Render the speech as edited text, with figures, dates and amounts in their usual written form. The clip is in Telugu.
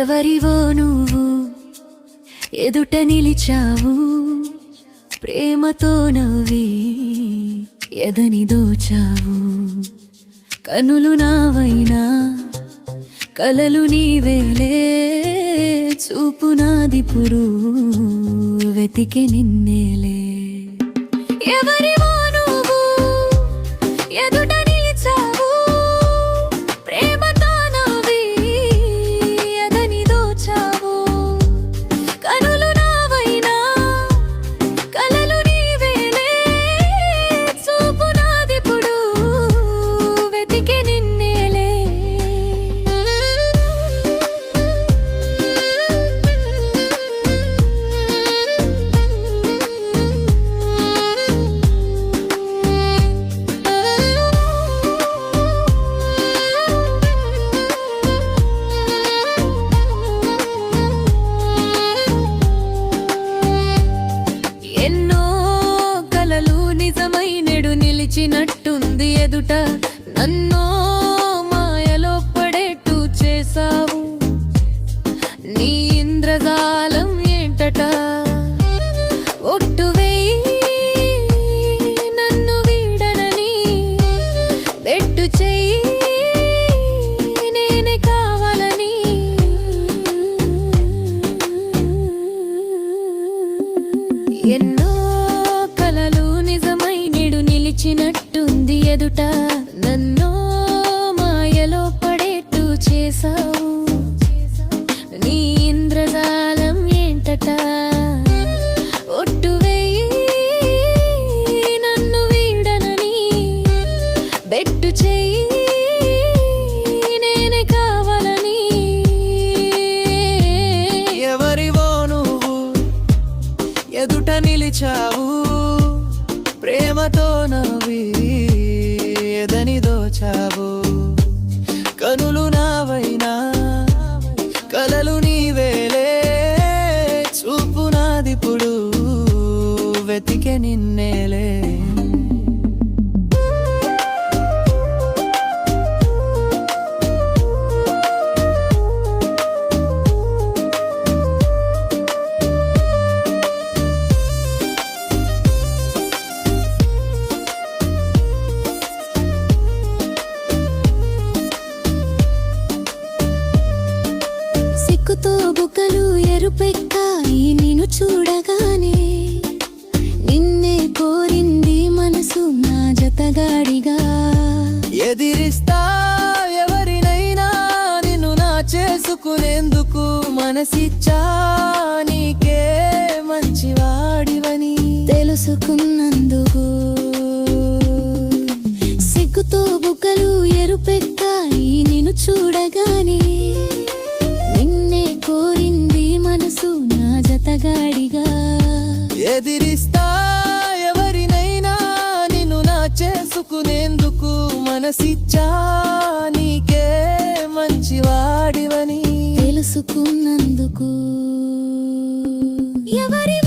ఎవరివో నువ్వు ఎదుట నిలిచావు, ప్రేమతో నవ్వి ఎదని దోచావు. కనులు నావైనా కలలు నీవేలే, చూపు నాదిపుడు వెతికే నిన్నేలే. ఎవరివో నువ్వు ఎదుట నిలిచావు, ప్రేమతో నవ్వి ఎదని దోచావు. కనులు నావైనా కలలు నీవేలే, చూపు నాదిపుడు వెతికే నిన్నేలే. ఎన్నో కలలు నిజమై నెడు నిలిచినట్టుంది ఎదుట, నన్నో మాయలో పడేట్టు చేసావు. నీ ఇంద్రజాలం ఏంటట, ఒట్టు వేయి నన్ను వీడనని, బెట్టు చెయ్యి నేనే కావాలని. ఎన్నో కలలు నిజమై నేడు నిలిచినట్టుంది ఎదుట, నన్నో మాయలో పడేట్టు చేసావు. నీ ఇంద్రజాలం ఏంటట, ఒట్టు వేయి నన్ను వీడనని, బెట్టు చెయ్యి నేనే కావాలని. ఎవరివో నువ్వు ఎదుట నిలిచావు, ప్రేమతో నవ్వి ఎదని దోచావు. కనులు నావైనా కలలు నీవేలే, చూపు నాదిపుడు వెతికే నిన్నేలే. సిక్కుతో బుగ్గలు ఎరుపెక్కాయి నిన్ను చూడగానే, నిన్నే కోరింది మనసు నా జతగాడిగా. ఎదిరిస్తా ఎవరినైనా నిన్ను నా చేసుకునేందుకు, మనసిచ్చా నీకే మంచివాడివని తెలుసుకున్నందుకు. సిగ్గుతో బుగ్గలు ఎరుపెక్కాయి నిన్ను చూడగానే, నిన్నే కోరింది మనసు నా జతగాడిగా. ఎదిరిస్తా ఎవరినైనా నిన్ను నా చేసుకునేందుకు, మనసిచ్చా నీకే మంచివాడివని తెలుసుకున్నందుకు. ఎవరి